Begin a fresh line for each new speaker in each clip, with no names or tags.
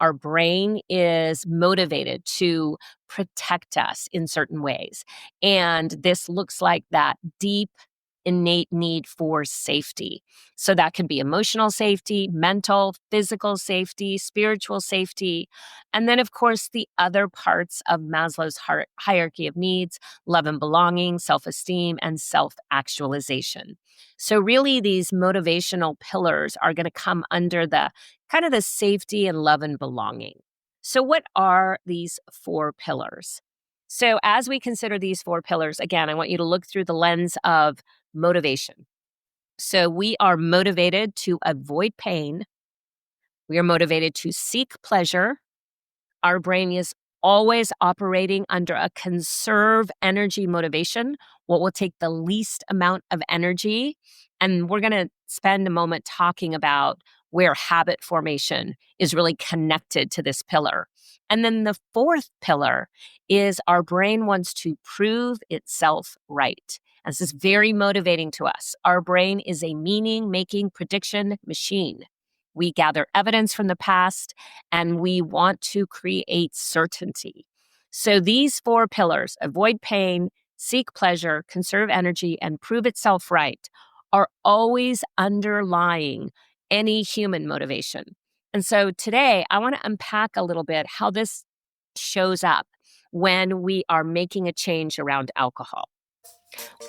Our brain is motivated to protect us in certain ways. And this looks like that deep, innate need for safety. So that can be emotional safety, mental, physical safety, spiritual safety. And then, of course, the other parts of Maslow's hierarchy of needs: love and belonging, self esteem, and self actualization. So, really, these motivational pillars are going to come under the kind of the safety and love and belonging. So, what are these four pillars? So, as we consider these four pillars, again, I want you to look through the lens of motivation. So, we are motivated to avoid pain, we are motivated to seek pleasure. Our brain is always operating under a conserve energy motivation, what will take the least amount of energy. And we're going to spend a moment talking about where habit formation is really connected to this pillar. And then the fourth pillar is our brain wants to prove itself right. And this is very motivating to us. Our brain is a meaning making prediction machine. We gather evidence from the past and we want to create certainty. So these four pillars: avoid pain, seek pleasure, conserve energy, and prove itself right, are always underlying any human motivation. And so today I want to unpack a little bit how this shows up when we are making a change around alcohol.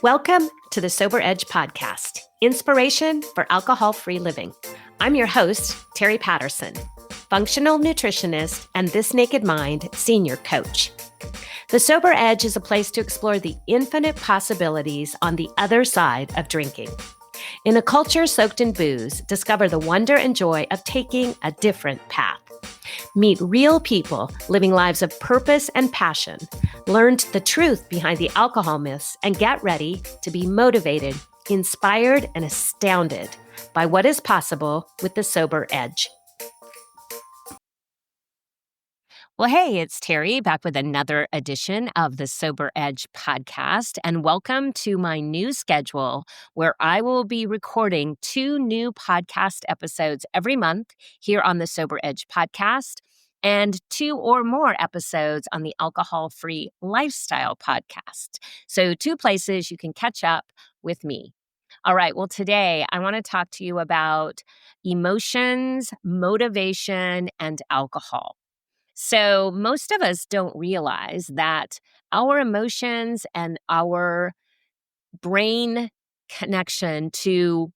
Welcome to the Sober Edge podcast, inspiration for alcohol-free living. I'm your host, Terry Patterson, functional nutritionist and This Naked Mind senior coach. The Sober Edge is a place to explore the infinite possibilities on the other side of drinking. In a culture soaked in booze, discover the wonder and joy of taking a different path. Meet real people living lives of purpose and passion, learn the truth behind the alcohol myths, and get ready to be motivated, inspired, and astounded by what is possible with the Sober Edge. Well, hey, it's Terry back with another edition of the Sober Edge podcast, and welcome to my new schedule where I will be recording 2 new podcast episodes every month here on the Sober Edge podcast and 2 or more episodes on the Alcohol-Free Lifestyle podcast. So 2 places you can catch up with me. All right, well, today I want to talk to you about emotions, motivation, and alcohol. So most of us don't realize that our emotions and our brain connection to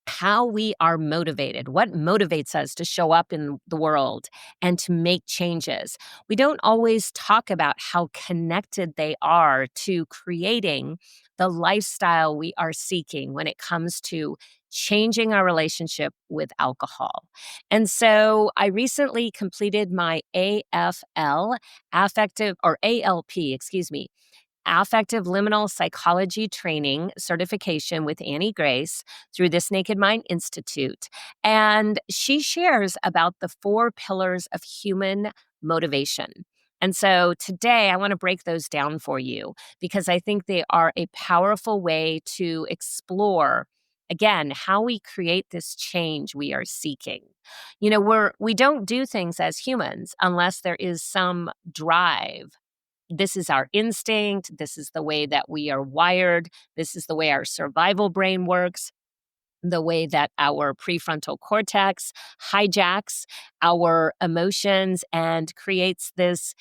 how we are motivated, what motivates us to show up in the world and to make changes. We don't always talk about how connected they are to creating the lifestyle we are seeking when it comes to changing our relationship with alcohol. And so I recently completed my affective liminal psychology training certification with Annie Grace through This Naked Mind Institute. And she shares about the 4 pillars of human motivation. And so today I want to break those down for you because I think they are a powerful way to explore, again, how we create this change we are seeking. You know, we don't do things as humans unless there is some drive. This is our instinct. This is the way that we are wired. This is the way our survival brain works, the way that our prefrontal cortex hijacks our emotions and creates this,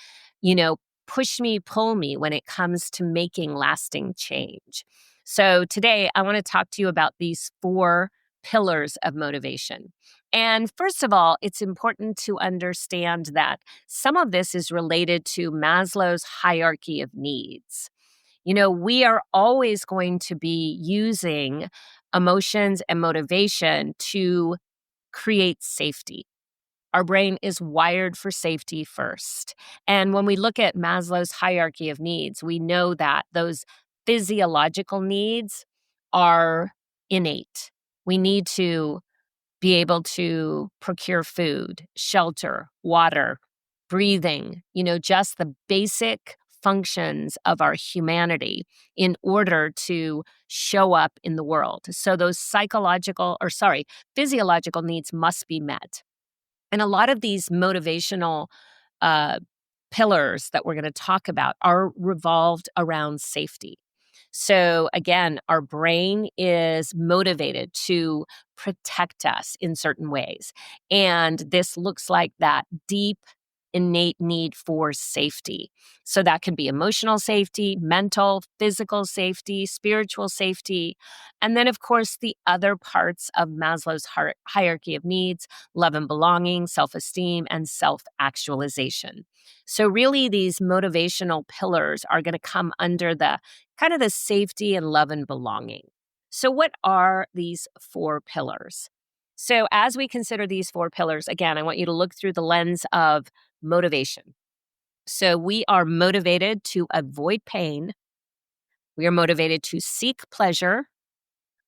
push me, pull me when it comes to making lasting change. So today I want to talk to you about these 4 pillars of motivation. And first of all, it's important to understand that some of this is related to Maslow's hierarchy of needs. We are always going to be using emotions and motivation to create safety. Our brain is wired for safety first. And when we look at Maslow's hierarchy of needs, we know that those physiological needs are innate. We need to be able to procure food, shelter, water, breathing, just the basic functions of our humanity in order to show up in the world. So those physiological needs must be met. And a lot of these motivational uh, pillars that we're going to talk about are revolved around safety. So, again, our brain is motivated to protect us in certain ways. And this looks like that deep, innate need for safety. So, that can be emotional safety, mental, physical safety, spiritual safety. And then, of course, the other parts of Maslow's hierarchy of needs: love and belonging, self esteem, and self actualization. So, really, these motivational pillars are going to come under the kind of the safety and love and belonging. So, what are these four pillars? So, as we consider these four pillars, again, I want you to look through the lens of motivation. So, we are motivated to avoid pain, we are motivated to seek pleasure.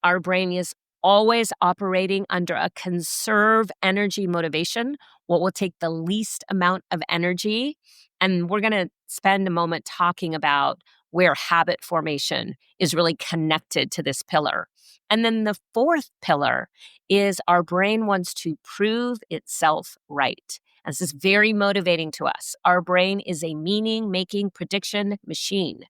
Our brain is always operating under a conserve energy motivation, what will take the least amount of energy. And we're going to spend a moment talking about where habit formation is really connected to this pillar. And then the fourth pillar is our brain wants to prove itself right. And this is very motivating to us. Our brain is a meaning making prediction machine.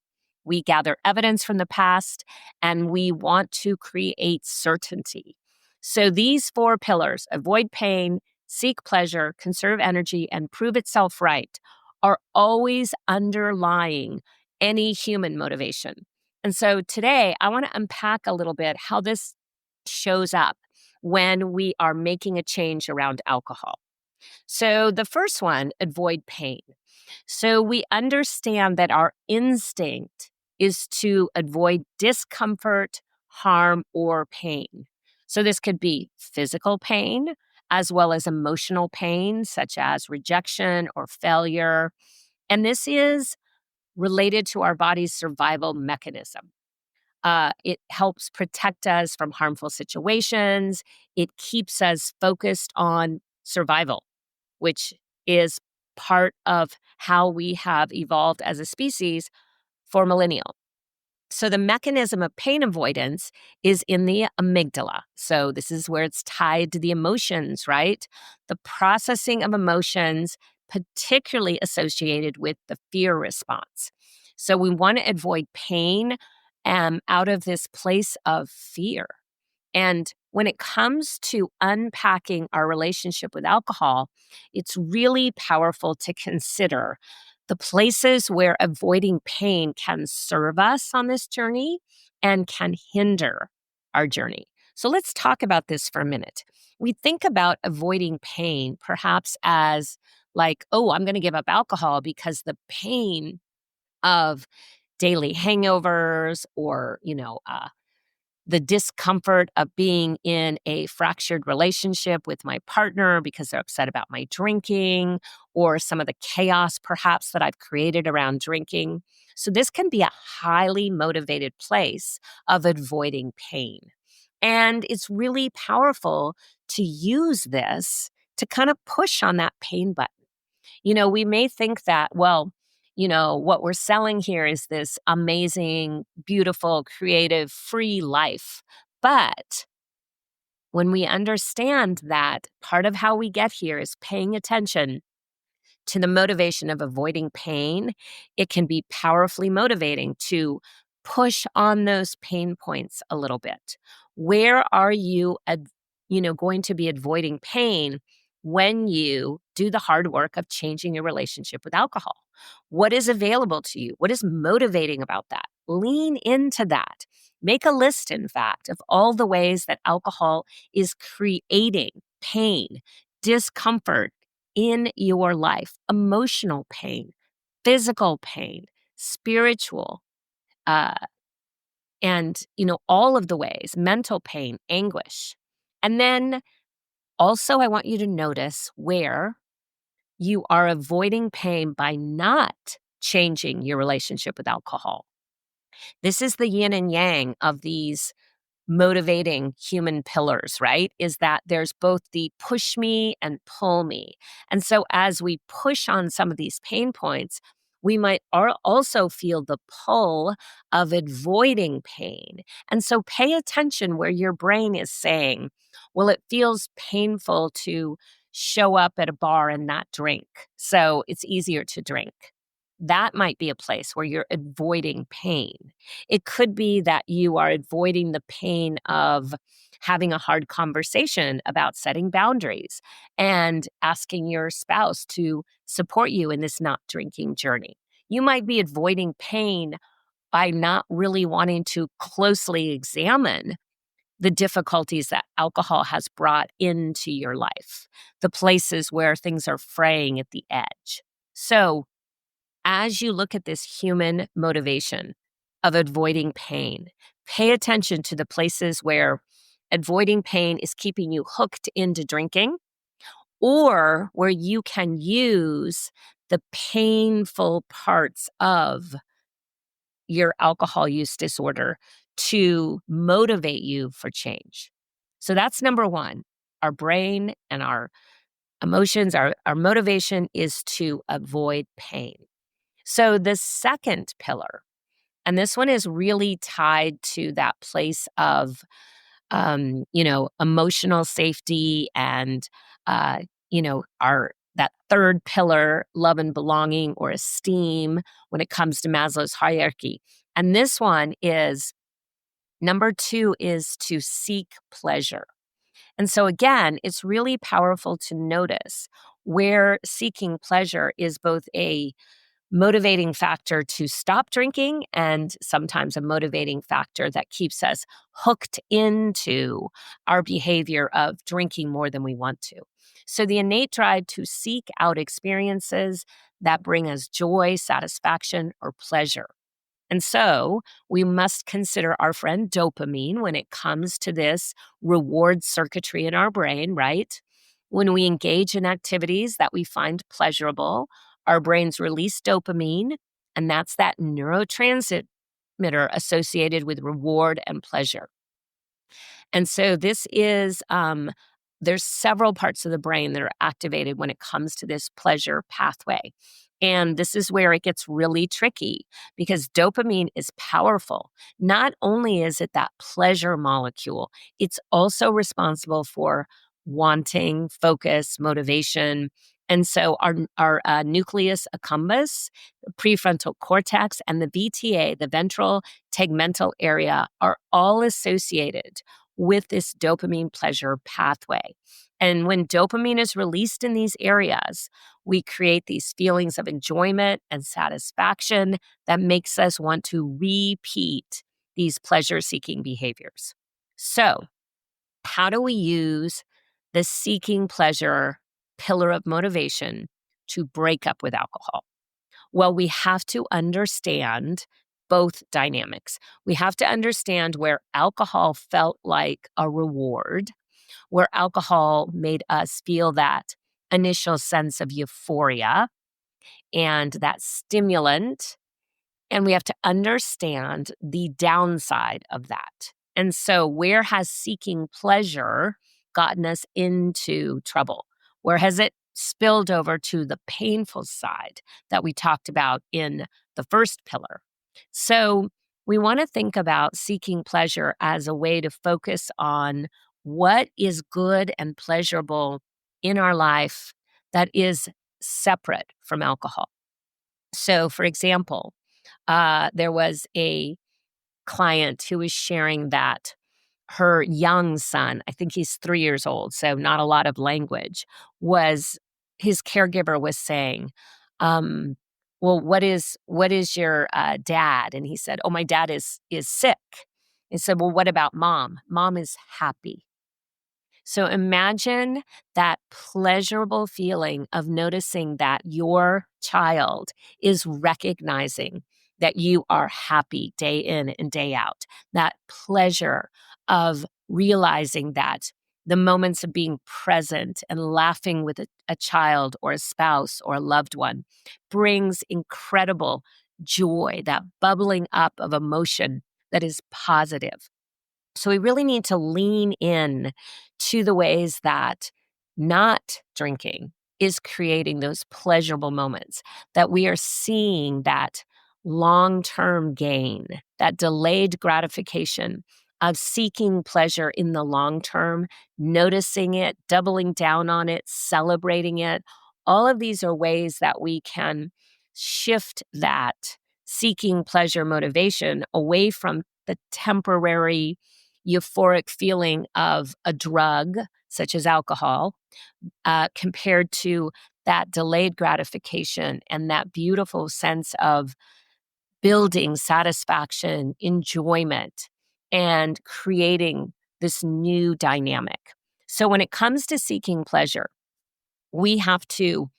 We gather evidence from the past and we want to create certainty. So these four pillars: avoid pain, seek pleasure, conserve energy, and prove itself right, are always underlying any human motivation. And so today, I want to unpack a little bit how this shows up when we are making a change around alcohol. So the first one, avoid pain. So we understand that our instinct is to avoid discomfort, harm, or pain. So this could be physical pain as well as emotional pain, such as rejection or failure. And this is related to our body's survival mechanism. It helps protect us from harmful situations. It keeps us focused on survival, which is part of how we have evolved as a species for millennia. So, the mechanism of pain avoidance is in the amygdala. So, this is where it's tied to the emotions, right? The processing of emotions, particularly associated with the fear response. So, we want to avoid pain out of this place of fear. And when it comes to unpacking our relationship with alcohol, it's really powerful to consider the places where avoiding pain can serve us on this journey and can hinder our journey. So let's talk about this for a minute. We think about avoiding pain perhaps as like, oh, I'm going to give up alcohol because the pain of daily hangovers or, the discomfort of being in a fractured relationship with my partner because they're upset about my drinking, or some of the chaos perhaps that I've created around drinking. So, this can be a highly motivated place of avoiding pain. And it's really powerful to use this to kind of push on that pain button. We may think that, well, what we're selling here is this amazing, beautiful, creative, free life. But when we understand that part of how we get here is paying attention to the motivation of avoiding pain, it can be powerfully motivating to push on those pain points a little bit. Where are you, going to be avoiding pain when you do the hard work of changing your relationship with alcohol? What is available to you? What is motivating about that? Lean into that. Make a list, in fact, of all the ways that alcohol is creating pain, discomfort, in your life: emotional pain, physical pain, spiritual, uh, and, all of the ways, mental pain, anguish. And then also, I want you to notice where you are avoiding pain by not changing your relationship with alcohol. This is the yin and yang of these motivating human pillars, right? Is that there's both the push me and pull me. And so as we push on some of these pain points, we might also feel the pull of avoiding pain. And so pay attention where your brain is saying, well, it feels painful to show up at a bar and not drink. So it's easier to drink. That might be a place where you're avoiding pain. It could be that you are avoiding the pain of having a hard conversation about setting boundaries and asking your spouse to support you in this not drinking journey. You might be avoiding pain by not really wanting to closely examine the difficulties that alcohol has brought into your life, the places where things are fraying at the edge. So, as you look at this human motivation of avoiding pain, pay attention to the places where avoiding pain is keeping you hooked into drinking or where you can use the painful parts of your alcohol use disorder to motivate you for change. So that's number one. Our brain and our emotions, our motivation is to avoid pain. So the second pillar, and this one is really tied to that place of, emotional safety and, our that third pillar, love and belonging or esteem when it comes to Maslow's hierarchy. And this one is number two is to seek pleasure. And so again, it's really powerful to notice where seeking pleasure is both a motivating factor to stop drinking and sometimes a motivating factor that keeps us hooked into our behavior of drinking more than we want to. So, the innate drive to seek out experiences that bring us joy, satisfaction, or pleasure. And so we must consider our friend dopamine when it comes to this reward circuitry in our brain, right? When we engage in activities that we find pleasurable, our brains release dopamine, and that's that neurotransmitter associated with reward and pleasure. And so this is, there's several parts of the brain that are activated when it comes to this pleasure pathway. And this is where it gets really tricky because dopamine is powerful. Not only is it that pleasure molecule, it's also responsible for wanting, focus, motivation. And so our nucleus accumbens, the prefrontal cortex, and the VTA, the ventral tegmental area, are all associated with this dopamine pleasure pathway. And when dopamine is released in these areas, we create these feelings of enjoyment and satisfaction that makes us want to repeat these pleasure-seeking behaviors. So, how do we use the seeking pleasure pillar of motivation to break up with alcohol? Well, we have to understand both dynamics. We have to understand where alcohol felt like a reward, where alcohol made us feel that initial sense of euphoria and that stimulant. And we have to understand the downside of that. And so, where has seeking pleasure gotten us into trouble? Where has it spilled over to the painful side that we talked about in the first pillar? So, we want to think about seeking pleasure as a way to focus on what is good and pleasurable in our life that is separate from alcohol. So, for example, there was a client who was sharing that her young son, I think he's 3 years old, so not a lot of language, was his caregiver was saying, um, "Well, what is your dad?" And he said, "Oh, my dad is sick." He said, "Well, what about mom? Mom is happy." So imagine that pleasurable feeling of noticing that your child is recognizing that you are happy day in and day out. That pleasure of realizing that the moments of being present and laughing with a child or a spouse or a loved one brings incredible joy, that bubbling up of emotion that is positive. So we really need to lean in to the ways that not drinking is creating those pleasurable moments, that we are seeing that long term gain, that delayed gratification of seeking pleasure in the long term, noticing it, doubling down on it, celebrating it. All of these are ways that we can shift that seeking pleasure motivation away from the temporary euphoric feeling of a drug, such as alcohol, compared to that delayed gratification and that beautiful sense of building satisfaction, enjoyment, and creating this new dynamic. So, when it comes to seeking pleasure, we have to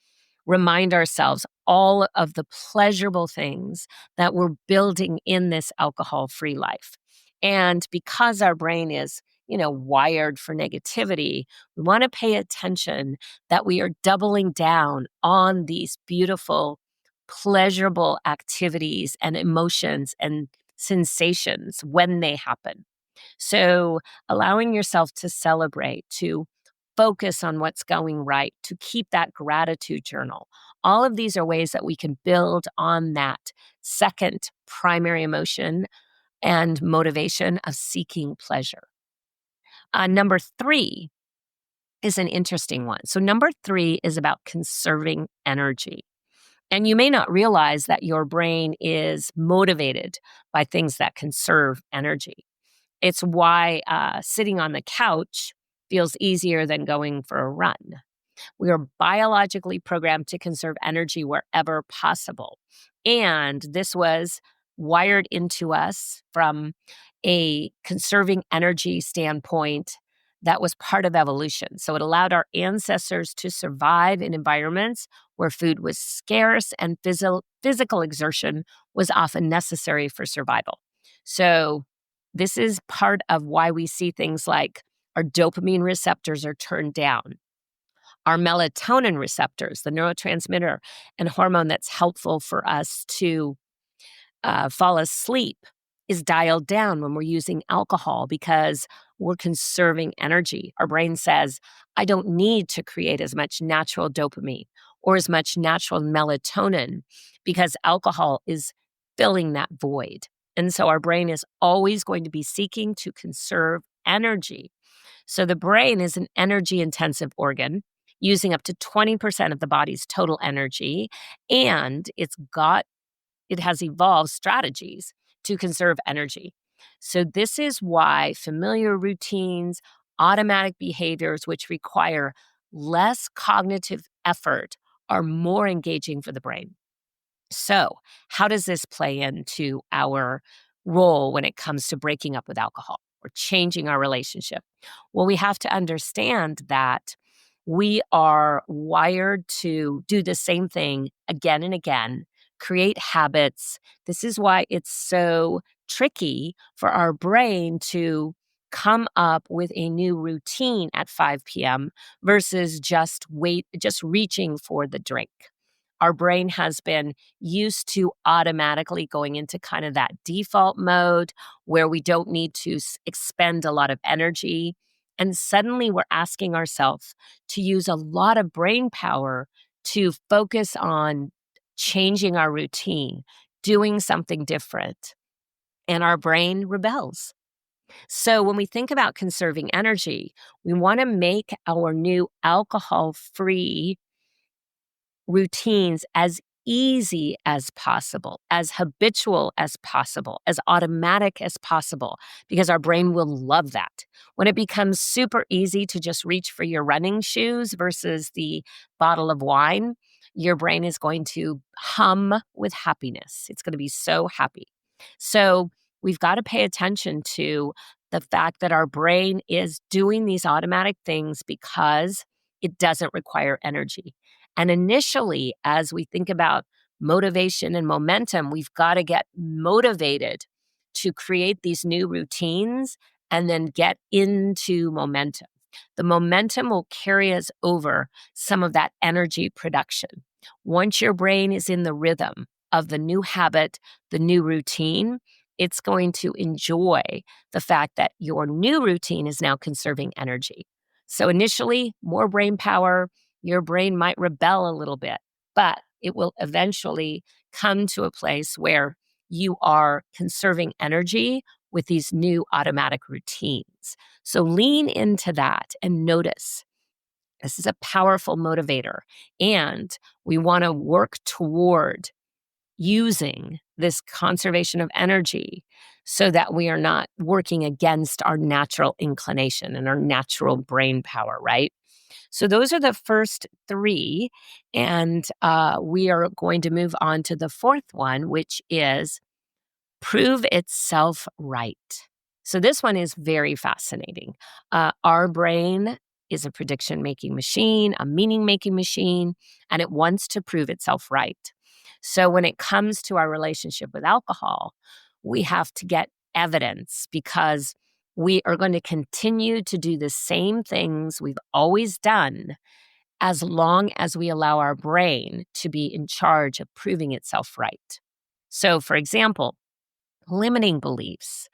remind ourselves all of the pleasurable things that we're building in this alcohol free life. And because our brain is, wired for negativity, we want to pay attention that we are doubling down on these beautiful, pleasurable activities and emotions and sensations when they happen. So, allowing yourself to celebrate, to focus on what's going right, to keep that gratitude journal. All of these are ways that we can build on that second primary emotion and motivation of seeking pleasure. Number three is an interesting one. So, number three is about conserving energy. And you may not realize that your brain is motivated by things that conserve energy. It's why sitting on the couch feels easier than going for a run. We are biologically programmed to conserve energy wherever possible. And this was wired into us from a conserving energy standpoint that was part of evolution. So it allowed our ancestors to survive in environments where food was scarce and physical exertion was often necessary for survival. So this is part of why we see things like our dopamine receptors are turned down, our melatonin receptors, the neurotransmitter and hormone that's helpful for us to fall asleep, is dialed down when we're using alcohol because we're conserving energy. Our brain says, I don't need to create as much natural dopamine or as much natural melatonin because alcohol is filling that void. And so our brain is always going to be seeking to conserve energy. So the brain is an energy intensive organ using up to 20% of the body's total energy, and it has evolved strategies to conserve energy. So this is why familiar routines, automatic behaviors which require less cognitive effort are more engaging for the brain. So, how does this play into our role when it comes to breaking up with alcohol or changing our relationship? Well, we have to understand that we are wired to do the same thing again and again, create habits. This is why it's so tricky for our brain to come up with a new routine at 5 p.m. versus just reaching for the drink. Our brain has been used to automatically going into kind of that default mode where we don't need to expend a lot of energy. And suddenly we're asking ourselves to use a lot of brain power to focus on changing our routine, doing something different. And our brain rebels. So when we think about conserving energy, we want to make our new alcohol free routines as easy as possible, as habitual as possible, as automatic as possible, because our brain will love that. When it becomes super easy to just reach for your running shoes versus the bottle of wine, your brain is going to hum with happiness. It's going to be so happy. So we've got to pay attention to the fact that our brain is doing these automatic things because it doesn't require energy. And initially, as we think about motivation and momentum, we've got to get motivated to create these new routines and then get into momentum. The momentum will carry us over some of that energy production. Once your brain is in the rhythm of the new habit, the new routine, it's going to enjoy the fact that your new routine is now conserving energy. So initially, more brain power, your brain might rebel a little bit, but it will eventually come to a place where you are conserving energy with these new automatic routines. So lean into that and notice. This is a powerful motivator. And we want to work toward using this conservation of energy so that we are not working against our natural inclination and our natural brain power, right? So those are the first three. And we are going to move on to the fourth one, which is prove itself right. So this one is very fascinating. Our brain is a prediction making machine, a meaning making machine, and it wants to prove itself right. So when it comes to our relationship with alcohol, we have to get evidence because we are going to continue to do the same things we've always done as long as we allow our brain to be in charge of proving itself right. So, for example, limiting beliefs,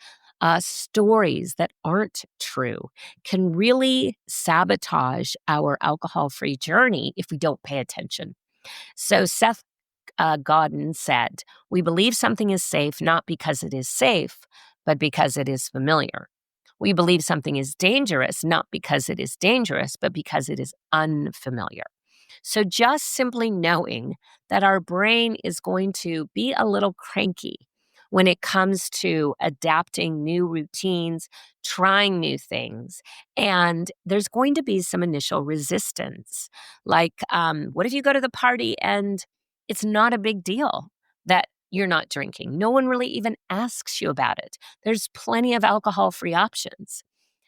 stories that aren't true can really sabotage our alcohol free journey if we don't pay attention. So, Seth Godin said, "We believe something is safe not because it is safe, but because it is familiar. We believe something is dangerous not because it is dangerous, but because it is unfamiliar." So just simply knowing that our brain is going to be a little cranky when it comes to adapting new routines, trying new things, and there's going to be some initial resistance. Like, what if you go to the party and it's not a big deal that you're not drinking? No one really even asks you about it. There's plenty of alcohol free options.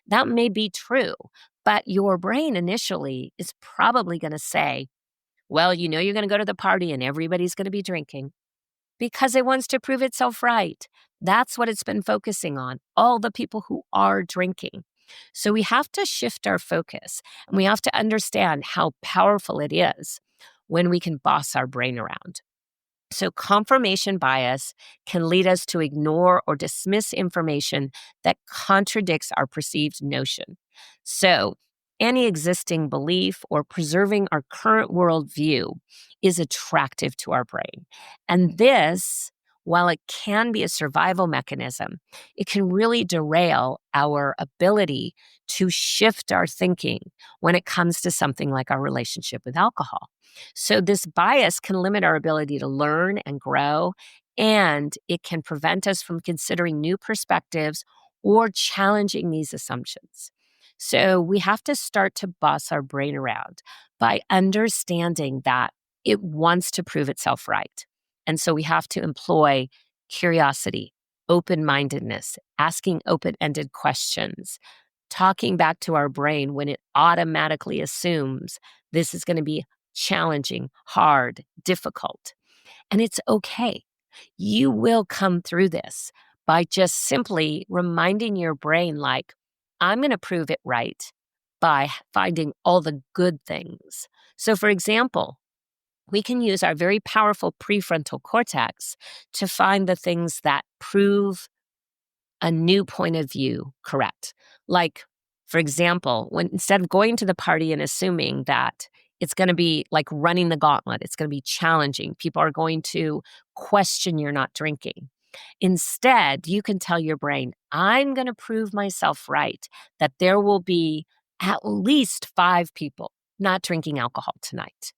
That may be true, but your brain initially is probably going to say, well, you know, you're going to go to the party and everybody's going to be drinking because it wants to prove itself right. That's what it's been focusing on, all the people who are drinking. So we have to shift our focus and we have to understand how powerful it is when we can boss our brain around. So, confirmation bias can lead us to ignore or dismiss information that contradicts our perceived notion. So, any existing belief or preserving our current worldview is attractive to our brain. And this, while it can be a survival mechanism, it can really derail our ability to shift our thinking when it comes to something like our relationship with alcohol. So, this bias can limit our ability to learn and grow, and it can prevent us from considering new perspectives or challenging these assumptions. So, we have to start to boss our brain around by understanding that it wants to prove itself right. And so, we have to employ curiosity, open mindedness, asking open ended questions, talking back to our brain when it automatically assumes this is going to be challenging, hard, difficult. And it's okay. You will come through this by just simply reminding your brain, like, I'm going to prove it right by finding all the good things. So, for example, we can use our very powerful prefrontal cortex to find the things that prove a new point of view correct. Like, for example, when instead of going to the party and assuming that it's going to be like running the gauntlet, it's going to be challenging, people are going to question you're not drinking. Instead, you can tell your brain, I'm going to prove myself right, that there will be at least 5 people not drinking alcohol tonight.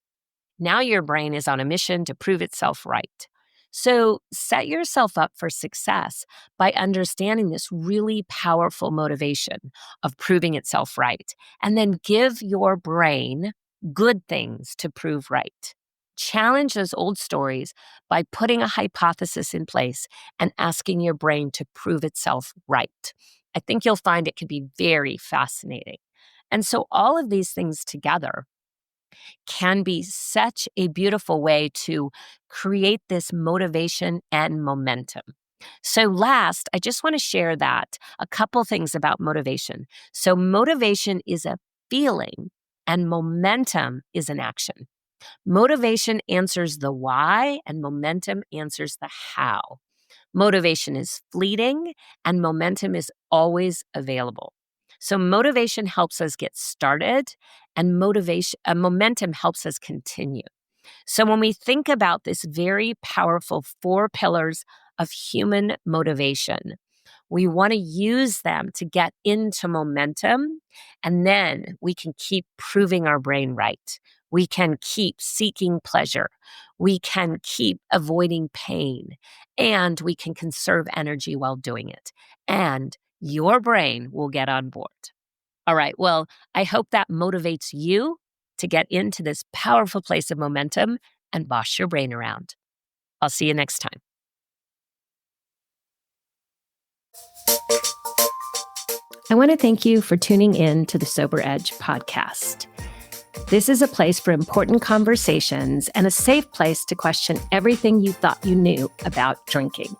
Now your brain is on a mission to prove itself right. So set yourself up for success by understanding this really powerful motivation of proving itself right. And then give your brain good things to prove right. Challenge those old stories by putting a hypothesis in place and asking your brain to prove itself right. I think you'll find it can be very fascinating. And so all of these things together can be such a beautiful way to create this motivation and momentum. So, last, I just want to share that a couple things about motivation. So, motivation is a feeling, and momentum is an action. Motivation answers the why, and momentum answers the how. Motivation is fleeting and momentum is always available. So motivation helps us get started and momentum helps us continue. So when we think about this very powerful 4 pillars of human motivation, We want to use them to get into momentum, and then we can keep proving our brain right. We can keep seeking pleasure. We can keep avoiding pain, and we can conserve energy while doing it. And your brain will get on board. All right. Well, I hope that motivates you to get into this powerful place of momentum and boss your brain around. I'll see you next time. I want to thank you for tuning in to the Sober Edge podcast. This is a place for important conversations and a safe place to question everything you thought you knew about drinking.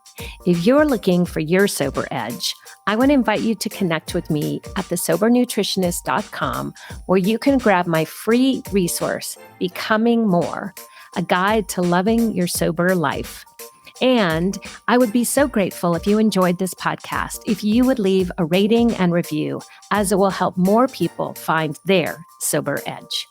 If you're looking for your sober edge, I want to invite you to connect with me at thesobernutritionist.com, where you can grab my free resource, Becoming More, a guide to loving your sober life. And I would be so grateful if you enjoyed this podcast, if you would leave a rating and review, as it will help more people find their sober edge.